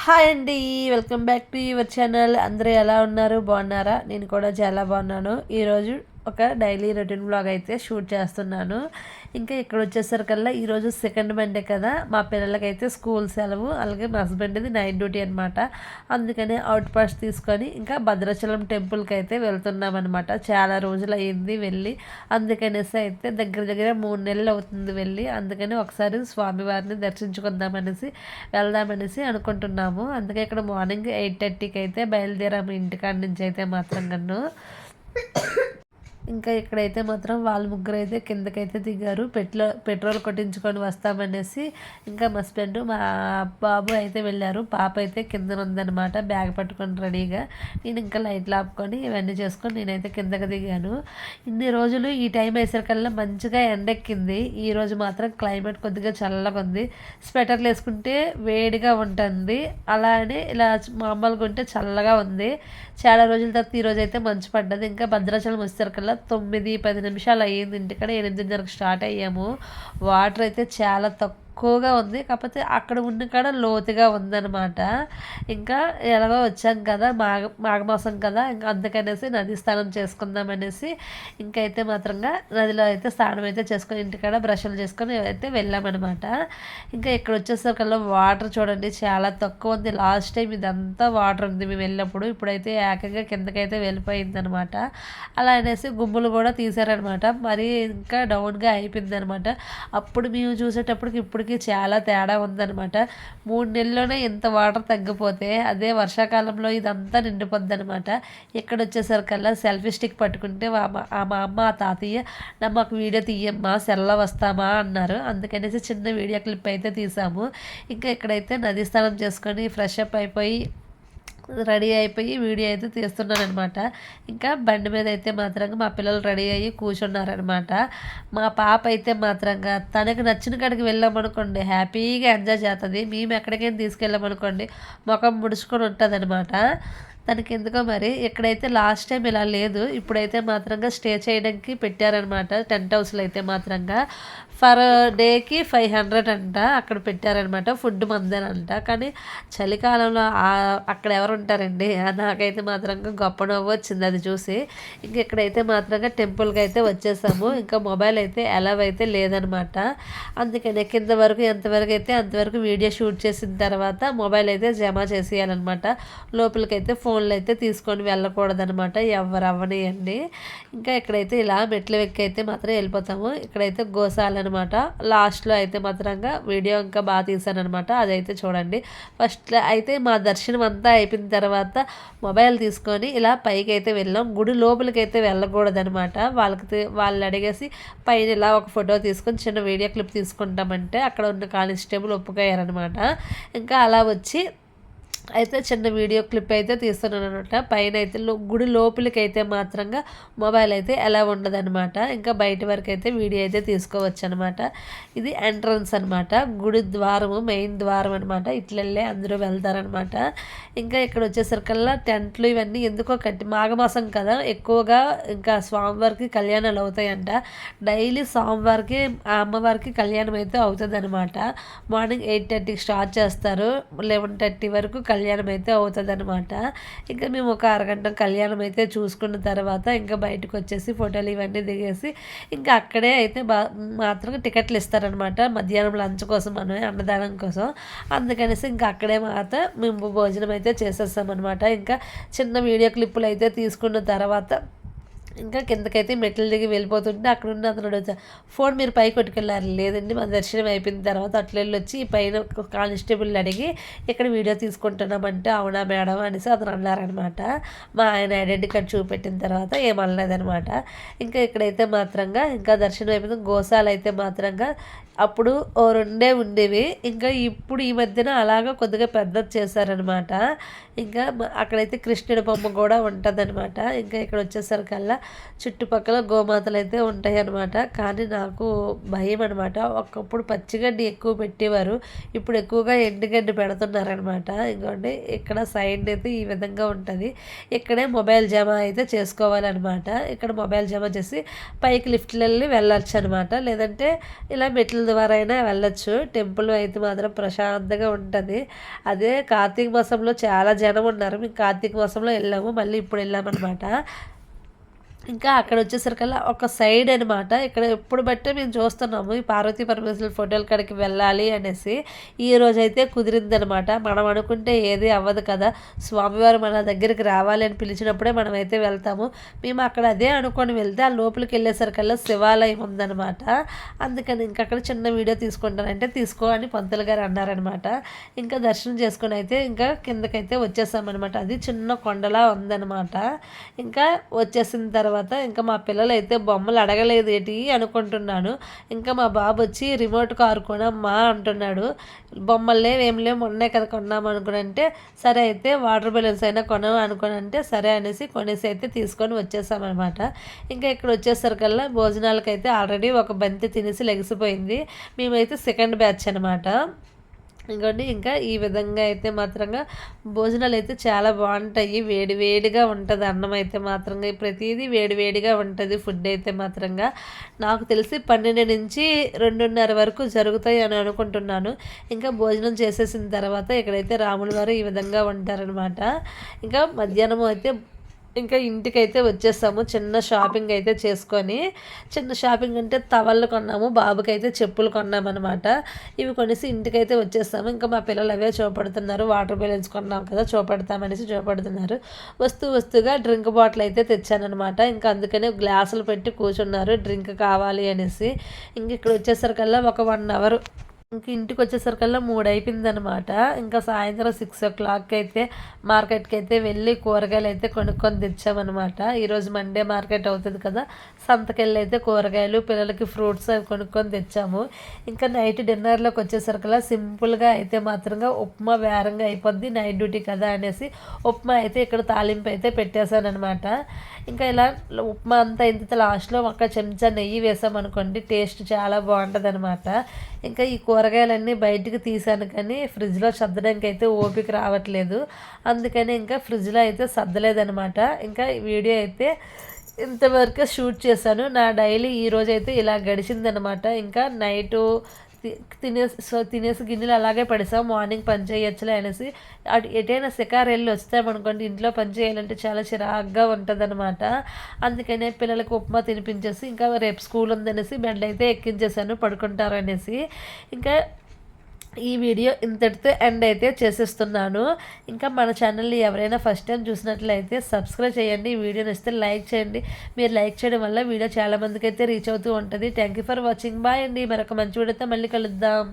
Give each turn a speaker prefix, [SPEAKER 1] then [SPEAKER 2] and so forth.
[SPEAKER 1] Hi అండి. Welcome back to your channel. అందరూ ఎలా ఉన్నారు? బాగున్నారా? నేను కూడా చాలా బాగున్నాను. ఈరోజు ఒక డైలీ రొటీన్ బ్లాగ్ అయితే షూట్ చేస్తున్నాను. ఇంకా ఇక్కడ వచ్చేసరికల్లా ఈరోజు సెకండ్ మండే కదా, మా పిల్లలకైతే స్కూల్ సెలవు, అలాగే మా హస్బెండ్ది నైట్ డ్యూటీ అనమాట. అందుకని అవుట్ పాస్ తీసుకొని ఇంకా భద్రాచలం టెంపుల్కి అయితే వెళ్తున్నాం అనమాట. చాలా రోజులు అయ్యింది వెళ్ళి, అందుకనేసి అయితే దగ్గర దగ్గర 3 నెలలు అవుతుంది వెళ్ళి. అందుకని ఒకసారి స్వామివారిని దర్శించుకుందామనేసి వెళ్దామనేసి అనుకుంటున్నాము. అందుకే ఇక్కడ మార్నింగ్ 8:30కి అయితే బయలుదేరాము ఇంటికాడ నుంచి అయితే మాత్రం నన్ను. ఇంకా ఇక్కడైతే మాత్రం వాళ్ళ ముగ్గురు అయితే కిందకైతే దిగారు. పెట్రోల్ కొట్టించుకొని వస్తామనేసి ఇంకా మా హస్బెండ్ మా బాబు అయితే వెళ్ళారు. పాప అయితే కింద ఉందన్నమాట బ్యాగ్ పట్టుకొని రెడీగా. నేను ఇంకా లైట్లు ఆపుకొని ఇవన్నీ చేసుకొని నేనైతే కిందకి దిగాను. ఇన్ని రోజులు ఈ టైం వేసరికల్లా మంచిగా ఎండెక్కింది. ఈరోజు మాత్రం క్లైమేట్ కొద్దిగా చల్లగా ఉంది. స్వెటర్లు వేసుకుంటే వేడిగా ఉంటుంది, అలానే ఇలా మామూలుగా ఉంటే చల్లగా ఉంది. చాలా రోజుల తర్వాత ఈరోజు అయితే మంచు పడ్డది. ఇంకా భద్రాచలం వచ్చేసరికల్లా 9-10 నిమిషాలు అయ్యింది. ఇంటికాడ 8:30కి స్టార్ట్ అయ్యాము. వాటర్ అయితే చాలా తక్కువగా ఉంది, కాకపోతే అక్కడ ఉన్న కాడ లోతుగా ఉందన్నమాట. ఇంకా ఎలాగో వచ్చాం కదా, మాఘమాసం కదా, ఇంకా అందుకనేసి నది స్నానం చేసుకుందామనేసి ఇంకైతే మాత్రంగా నదిలో అయితే స్నానం అయితే చేసుకొని ఇంటికాడ బ్రష్లు చేసుకొని అయితే వెళ్ళామన్నమాట. ఇంకా ఇక్కడ వచ్చేసరికల్లా వాటర్ చూడండి చాలా తక్కువ ఉంది. లాస్ట్ టైం ఇదంతా వాటర్ ఉంది మేము వెళ్ళినప్పుడు, ఇప్పుడైతే ఏకంగా కిందకైతే వెళ్ళిపోయిందనమాట. అలా అనేసి గుమ్ములు కూడా తీసారనమాట. మరి ఇంకా డౌన్గా అయిపోయింది అనమాట. అప్పుడు మేము చూసేటప్పటికి ఇప్పటికి చాలా తేడా ఉందనమాట. 3 నెలల్లోనే ఇంత వాటర్ తగ్గిపోతే అదే వర్షాకాలంలో ఇదంతా నిండిపోద్ది అనమాట. ఇక్కడ వచ్చేసరికల్లా సెల్ఫీ స్టిక్ పట్టుకుంటే మా అమ్మ ఆ తాతయ్య మాకు వీడియో తీయమ్మా సెల్లో వస్తామా అన్నారు. అందుకనేసి చిన్న వీడియో క్లిప్ అయితే తీసాము. ఇంకా ఇక్కడైతే నది స్నానం చేసుకొని ఫ్రెష్ అప్ అయిపోయి రెడీ అయిపోయి వీడియో అయితే తీస్తున్నారనమాట. ఇంకా బండి మీద అయితే మాత్రంగా మా పిల్లలు రెడీ అయ్యి కూర్చున్నారనమాట. మా పాప అయితే మాత్రంగా తనకు నచ్చిన కాడికి వెళ్ళామనుకోండి హ్యాపీగా ఎంజాయ్ చేస్తుంది. మేము ఎక్కడికైనా తీసుకెళ్ళామనుకోండి ముఖం ముడుచుకొని ఉంటుంది అనమాట. తనకి ఎందుకో మరి ఇక్కడైతే లాస్ట్ టైం ఇలా లేదు. ఇప్పుడైతే మాత్రంగా స్టే చేయడానికి పెట్టారనమాట. టెంట్ హౌస్లో అయితే మాత్రంగా ఫర్ డేకి 500 అంట అక్కడ పెట్టారనమాట. ఫుడ్ మందేనంట. కానీ చలికాలంలో అక్కడ ఎవరు ఉంటారండి, నాకైతే మాత్రంగా గొప్ప నవ్వు వచ్చింది అది చూసి. ఇంక ఇక్కడైతే మాత్రంగా టెంపుల్కి అయితే వచ్చేసాము. ఇంకా మొబైల్ అయితే అలౌ అయితే లేదనమాట. అందుకని కింద వరకు ఎంతవరకు అయితే అంతవరకు వీడియో షూట్ చేసిన తర్వాత మొబైల్ అయితే జమ చేసేయాలన్నమాట. లోపలికైతే ఫోన్లు అయితే తీసుకొని వెళ్ళకూడదనమాట, ఎవరు అవ్వనియండి. ఇంకా ఇక్కడైతే ఇలా మెట్లు ఎక్కి అయితే మాత్రం వెళ్ళిపోతాము. ఇక్కడైతే గోశాల అనమాట. లాస్ట్లో అయితే మాత్రంగా వీడియో ఇంకా బాగా తీసానమాట, అదైతే చూడండి. ఫస్ట్ అయితే మా దర్శనం అంతా అయిపోయిన తర్వాత మొబైల్ తీసుకొని ఇలా పైకి అయితే వెళ్ళాం. గుడి లోపలికి అయితే వెళ్ళకూడదనమాట. వాళ్ళు అడిగేసి పైన ఇలా ఒక ఫోటో తీసుకొని చిన్న వీడియో క్లిప్ తీసుకుంటామంటే అక్కడ ఉన్న కానిస్టేబుల్ ఒప్పుకోయారనమాట. ఇంకా అలా వచ్చి అయితే చిన్న వీడియో క్లిప్ అయితే తీస్తున్నాను అనమాట. పైన అయితే గుడి లోపలికి అయితే మాత్రంగా మొబైల్ అయితే ఎలా ఉండదనమాట. ఇంకా బయట వరకు అయితే వీడియో అయితే తీసుకోవచ్చు అనమాట. ఇది ఎంట్రన్స్ అనమాట, గుడి ద్వారము, మెయిన్ ద్వారం అనమాట. ఇట్లెళ్ళే అందరూ వెళ్తారనమాట. ఇంకా ఇక్కడ వచ్చేసరికల్లా టెంట్లు ఇవన్నీ ఎందుకో కట్టి మాఘమాసం కదా ఎక్కువగా ఇంకా స్వామివారికి కళ్యాణాలు అవుతాయంట. డైలీ స్వామివారికి అమ్మవారికి కళ్యాణం అయితే అవుతుంది అనమాట. మార్నింగ్ 8:30కి స్టార్ట్ చేస్తారు, 11:30 వరకు కళ్యాణం అయితే అవుతుంది అనమాట. ఇంకా మేము ఒక అరగంట కళ్యాణం అయితే చూసుకున్న తర్వాత ఇంకా బయటకు వచ్చేసి ఫోటోలు ఇవన్నీ దిగేసి ఇంకా అక్కడే అయితే మాత్రం టికెట్లు ఇస్తారనమాట మధ్యాహ్నం లంచ్ కోసం అని, అన్నదానం కోసం. అందుకనేసి ఇంకా అక్కడే మాత్రం మేము భోజనం అయితే చేసేస్తామన్నమాట. ఇంకా చిన్న వీడియో క్లిప్పులు అయితే తీసుకున్న తర్వాత ఇంకా కిందకైతే మెట్లు దిగి వెళ్ళిపోతుంటే అక్కడ ఉన్న అతను ఫోన్ మీరు పైకి కొట్టుకెళ్ళారు. లేదండి మా దర్శనం అయిపోయిన తర్వాత అట్లా వెళ్ళి వచ్చి పైన కానిస్టేబుల్ని అడిగి ఇక్కడ వీడియో తీసుకుంటున్నామంటే అవునా మేడం అనేసి అతను అన్నారనమాట. మా ఆయన ఐడెంటిటీ కార్డ్ చూపెట్టిన తర్వాత ఏమనలేదనమాట. ఇంకా ఇక్కడైతే మాత్రంగా ఇంకా దర్శనం అయిపోయింది. గోశాల అయితే మాత్రంగా అప్పుడు 2 ఉండేవి, ఇంకా ఇప్పుడు ఈ మధ్యన అలాగా కొద్దిగా పెద్దది చేశారనమాట. ఇంకా అక్కడైతే కృష్ణుడి బొమ్మ కూడా ఉంటుందన్నమాట. ఇంకా ఇక్కడ వచ్చేసరికల్లా చుట్టుపక్కల గోమాతలు అయితే ఉంటాయి అన్నమాట. కానీ నాకు భయం అనమాట. ఒకప్పుడు పచ్చిగడ్డి ఎక్కువ పెట్టేవారు, ఇప్పుడు ఎక్కువగా ఎండుగడ్డి పెడుతున్నారనమాట. ఇంకోండి ఇక్కడ సైడ్ అయితే ఈ విధంగా ఉంటుంది. ఇక్కడే మొబైల్ జమ అయితే చేసుకోవాలన్నమాట. ఇక్కడ మొబైల్ జమ చేసి పైకి లిఫ్ట్లు వెళ్ళి వెళ్ళొచ్చు అనమాట. లేదంటే ఇలా మెట్ల ద్వారా అయినా వెళ్ళొచ్చు. టెంపుల్ అయితే మాత్రం ప్రశాంతంగా ఉంటుంది. అదే కార్తీక మాసంలో చాలా జనం ఉన్నారు. మేము కార్తీక మాసంలో వెళ్ళాము, మళ్ళీ ఇప్పుడు వెళ్ళామన్నమాట. ఇంకా అక్కడ వచ్చేసరికల్లా ఒక సైడ్ అనమాట. ఇక్కడ ఎప్పుడు బట్టే మేము చూస్తున్నాము ఈ పార్వతీ పరమేశ్వరుల ఫోటోల కాడికి వెళ్ళాలి అనేసి. ఈ రోజైతే కుదిరిందనమాట. మనం అనుకుంటే ఏది అవ్వదు కదా, స్వామివారు మన దగ్గరికి రావాలి అని పిలిచినప్పుడే మనం అయితే వెళ్తాము. మేము అక్కడ అదే అనుకొని వెళ్తే ఆ లోపలికి వెళ్ళేసరికల్లా శివాలయం ఉందన్నమాట. అందుకని ఇంకా అక్కడ చిన్న వీడియో తీసుకుంటానంటే తీసుకో అని పంతులు గారు అన్నారనమాట. ఇంకా దర్శనం చేసుకుని అయితే ఇంకా కిందకైతే వచ్చేసామన్నమాట. అది చిన్న కొండలా ఉందన్నమాట. ఇంకా వచ్చేసిన తర్వాత ఇంకా మా పిల్లలు అయితే బొమ్మలు అడగలేదు ఏంటి అనుకుంటున్నాను. ఇంకా మా బాబు వచ్చి రిమోట్ కారు కొనమ్మా అంటున్నాడు. బొమ్మలు లేవు ఏం లేవు, మొన్నే కదా కొన్నాము అనుకునంటే సరే అయితే వాటర్ బెలూన్స్ అయినా కొనము అనుకునంటే సరే అనేసి కొనేసి అయితే తీసుకొని వచ్చేసామన్నమాట. ఇంకా ఇక్కడ వచ్చేసరికల్లా భోజనాలకైతే ఆల్రెడీ ఒక బంతి తినేసి లెగిసిపోయింది. మేమైతే సెకండ్ బ్యాచ్ అనమాట. ఇంకోండి ఇంకా ఈ విధంగా అయితే మాత్రంగా భోజనాలు అయితే చాలా బాగుంటాయి. వేడి వేడిగా ఉంటుంది అన్నం అయితే మాత్రంగా, ప్రతిదీ వేడి వేడిగా ఉంటుంది. ఫుడ్ అయితే మాత్రంగా నాకు తెలిసి 12 నుంచి 2:30 వరకు జరుగుతాయి అని అనుకుంటున్నాను. ఇంకా భోజనం చేసేసిన తర్వాత ఇక్కడైతే రాముల వారు ఈ విధంగా ఉంటారనమాట. ఇంకా మధ్యాహ్నం అయితే ఇంకా ఇంటికైతే వచ్చేసాము. చిన్న షాపింగ్ అయితే చేసుకొని, చిన్న షాపింగ్ అంటే టవళ్ళు కొన్నాము, బాబుకి అయితే చెప్పులు కొన్నామన్నమాట. ఇవి కొనేసి ఇంటికైతే వచ్చేసాము. ఇంకా మా పిల్లలు అవే చూపెడుతున్నారు. వాటర్ బెలూన్స్ కొన్నాం కదా చూపెడతామనేసి చూపెడుతున్నారు. వస్తువుగా డ్రింక్ బాటిల్ అయితే తెచ్చానమాట. ఇంకా అందుకనే గ్లాసులు పెట్టి కూర్చున్నారు డ్రింక్ కావాలి అనేసి. ఇంక ఇక్కడ వచ్చేసరికల్లా ఒక 1 అవర్, ఇంక ఇంటికి వచ్చేసరికల్లా 3 అయిపోయిందనమాట. ఇంకా సాయంత్రం 6 o'clock అయితే మార్కెట్కి అయితే వెళ్ళి కూరగాయలు అయితే కొనుక్కొని తెచ్చామన్నమాట. ఈరోజు మండే మార్కెట్ అవుతుంది కదా, సంతకెళ్ళి అయితే కూరగాయలు పిల్లలకి ఫ్రూట్స్ అవి కొనుక్కొని తెచ్చాము. ఇంకా నైట్ డిన్నర్లోకి వచ్చేసరికల్లా సింపుల్గా అయితే మాత్రంగా ఉప్మా వేరంగా అయిపోద్ది, నైట్ డ్యూటీ కదా అనేసి ఉప్మా అయితే ఇక్కడ తాలింపు అయితే పెట్టేశానమాట. ఇంకా ఇలా ఉప్మా అంతా ఇంత లాస్ట్లో ఒక చెంచా నెయ్యి వేసామనుకోండి, టేస్ట్ చాలా బాగుంటుంది అనమాట. ఇంకా ఈ కూరగాయలన్నీ బయటికి తీసాను కానీ ఫ్రిడ్జ్లో సర్దడానికి అయితే ఓపిక రావట్లేదు. అందుకని ఇంకా ఫ్రిడ్జ్లో అయితే సర్దలేదనమాట. ఇంకా వీడియో అయితే ఇంతవరకు షూట్ చేశాను. నా డైలీ ఈరోజు అయితే ఇలా గడిచిందనమాట. ఇంకా నైటు తినేసి గిన్నెలు అలాగే పడేసాం. మార్నింగ్ పని చేయొచ్చులే అనేసి అటు ఎటైనా షికారు వెళ్ళి వస్తామనుకోండి, ఇంట్లో పని చేయాలంటే చాలా చిరాగ్గా ఉంటుంది అనమాట. అందుకనే పిల్లలకు ఉప్మా తినిపించేసి ఇంకా రేపు స్కూల్ ఉందనేసి బెడ్ అయితే ఎక్కించేసాను పడుకుంటారనేసి. ఇంకా ఈ వీడియో ఇంతటితో ఎండ్ అయితే చేసేస్తున్నాను. ఇంకా మన ఛానల్ని ఎవరైనా ఫస్ట్ టైం చూసినట్లయితే సబ్స్క్రైబ్ చేయండి. ఈ వీడియోని ఇస్తే లైక్ చేయండి. మీరు లైక్ చేయడం వల్ల వీడియో చాలామందికి అయితే రీచ్ అవుతూ ఉంటుంది. Thank you for watching. Bye అండి. మరొక మంచి వీడియోతో మళ్ళీ కలుద్దాం.